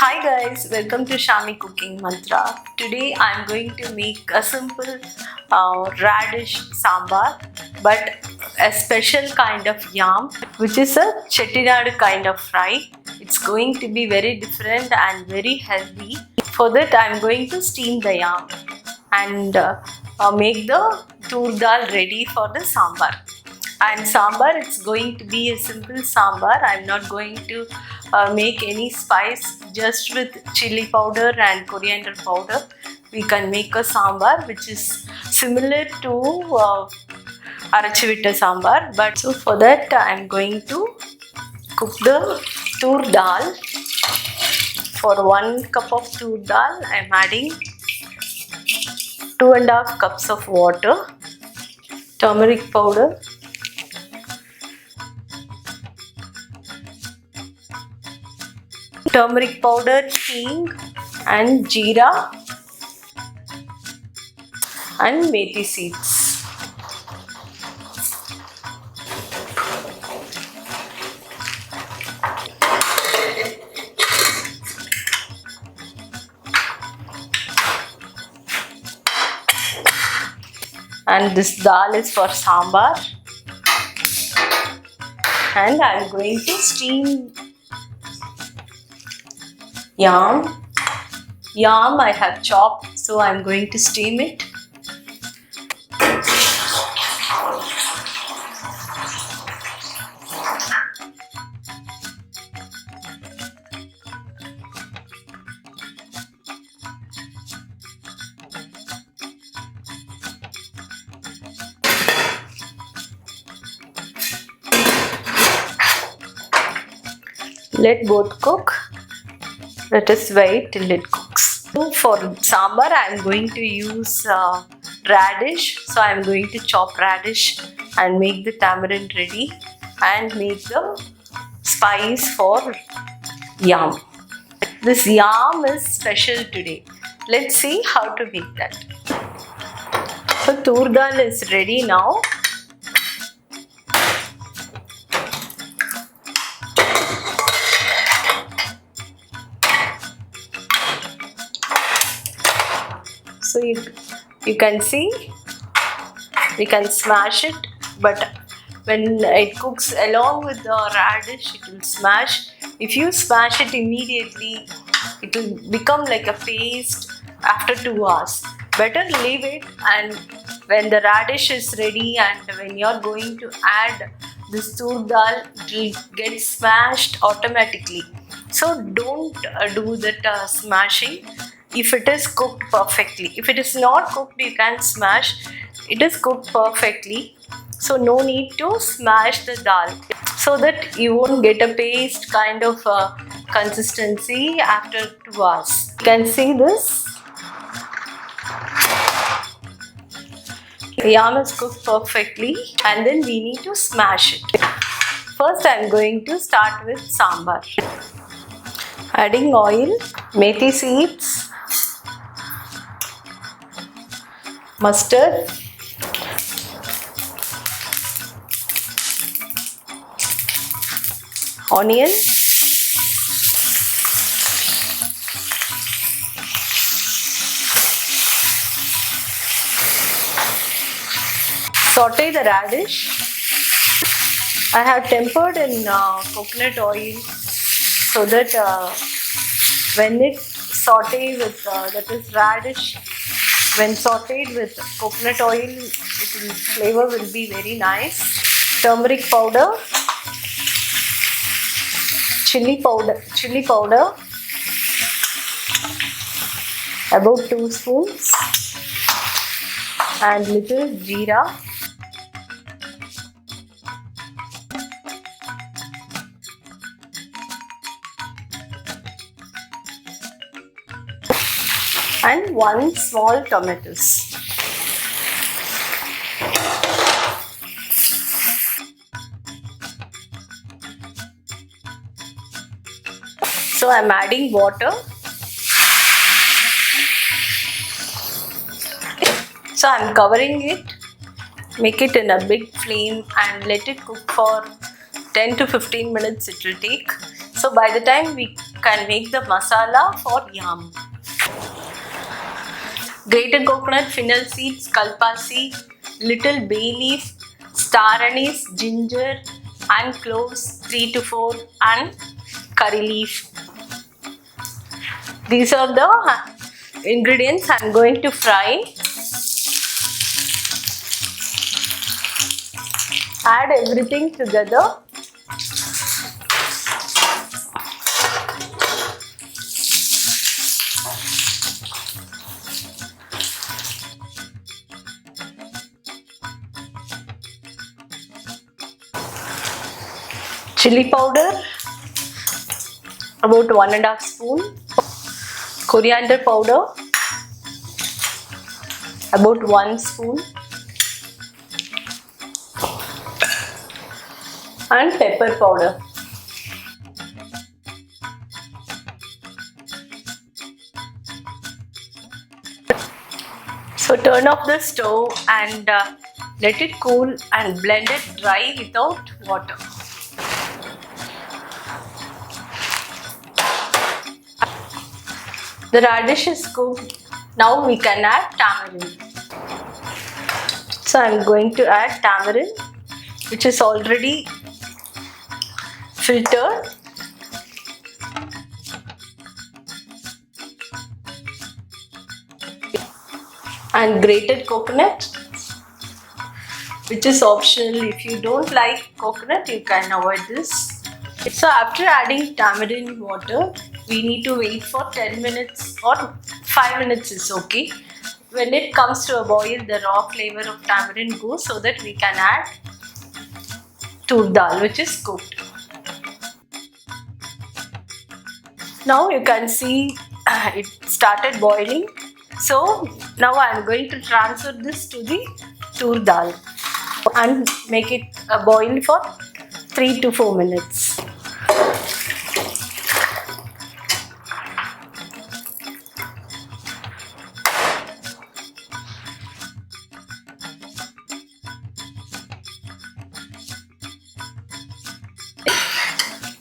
Hi guys, welcome to Shami Cooking Mantra. Today I am going to make a simple radish sambar, but a special kind of yam, which is a chettinad kind of fry. It's going to be very different and very healthy. For that I am going to steam the yam and make the tur dal ready for the sambar. And sambar, it's going to be a simple sambar. I'm not going to make any spice, just with chili powder and coriander powder. We can make a sambar which is similar to Arachivita sambar. But so for that, I'm going to cook the tur dal. For 1 cup of tur dal, I'm adding 2.5 cups of water, turmeric powder, turmeric powder, hing and jeera and methi seeds. And this dal is for sambar. And I am going to steam yam. Yam I have chopped, so I am going to steam it. Let both cook. Let us wait till it cooks. So for sambar, I am going to use radish. So I am going to chop radish and make the tamarind ready and make the spice for yam. This yam is special today. Let's see how to make that. So tur dal is ready now. So you can see, we can smash it, but when it cooks along with the radish, it will smash. If you smash it immediately, it will become like a paste after 2 hours. Better leave it, and when the radish is ready and when you are going to add this tur dal, it will get smashed automatically. So don't do that smashing. If it is cooked perfectly. If it is not cooked, you can smash. It is cooked perfectly. So no need to smash the dal, so that you won't get a paste kind of consistency after 2 hours. You can see this. The yam is cooked perfectly, and then we need to smash it. First I am going to start with sambar. Adding oil, methi seeds, mustard, onion, saute the radish. I have tempered in coconut oil, so that when it saute with that is radish, when sauteed with coconut oil, flavor will be very nice. Turmeric powder, chili powder, about 2 spoons, and little jeera. And 1 small tomatoes. So I am adding water. So I am covering it. Make it in a big flame and let it cook for 10 to 15 minutes it will take. So by the time we can make the masala for yam. Grated coconut, fennel seeds, kalpasi, little bay leaf, star anise, ginger and cloves 3 to 4 and curry leaf. These are the ingredients I am going to fry. Add everything together. Chili powder, about 1.5 spoon. Coriander powder, about 1 spoon. And pepper powder. So turn off the stove and let it cool and blend it dry without water. The radish is cooked. Now we can add tamarind. So I am going to add tamarind, which is already filtered. And grated coconut, which is optional. If you don't like coconut, you can avoid this. So after adding tamarind water, we need to wait for 10 minutes or 5 minutes is okay. When it comes to a boil, the raw flavor of tamarind goes, so that we can add tur dal, which is cooked. Now you can see it started boiling. So now I am going to transfer this to the tur dal and make it boil for 3 to 4 minutes.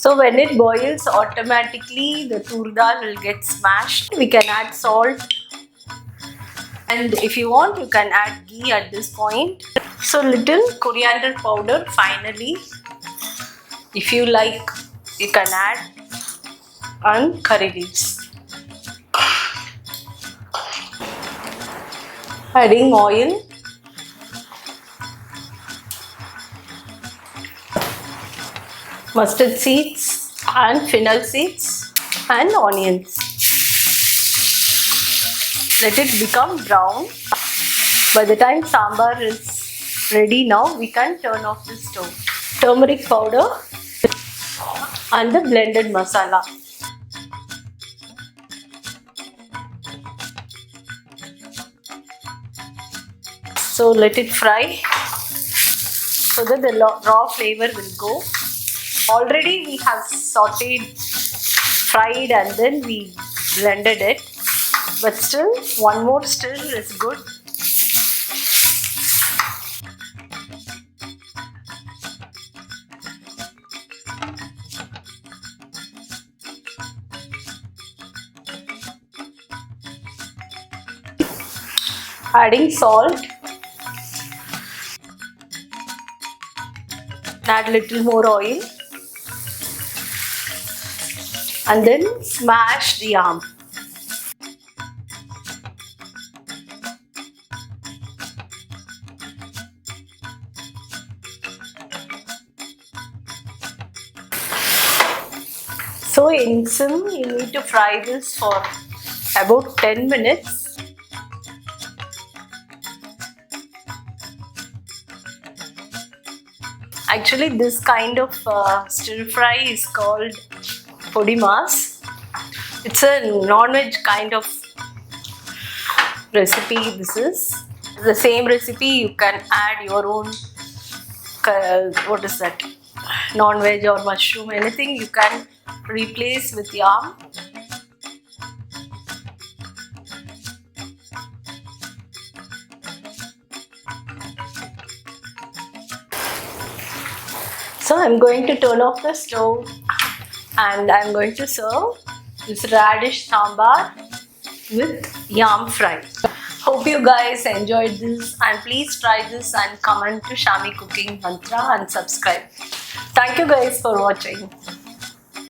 So when it boils, automatically the tur dal will get smashed. We can add salt, and if you want, you can add ghee at this point. So little coriander powder finally. If you like, you can add, and curry leaves. Adding oil. Mustard seeds and fennel seeds and onions. Let it become brown. By the time sambar is ready, now we can turn off the stove. Turmeric powder and the blended masala. So let it fry so that the raw flavor will go. Already we have sauteed, fried, and then we blended it. But still, one more stir is good. Adding salt. Add little more oil. And then smash the yam. So in sim, you need to fry this for about 10 minutes. Actually, this kind of stir fry is called podi mas. It's a non-veg kind of recipe. This is the same recipe. You can add your own, what is that, non-veg or mushroom, anything you can replace with yam. So I'm going to turn off the stove and I'm going to serve. this radish sambar with yam fry. Hope you guys enjoyed this, and please try this and comment to Shami Cooking Mantra and subscribe. Thank you guys for watching.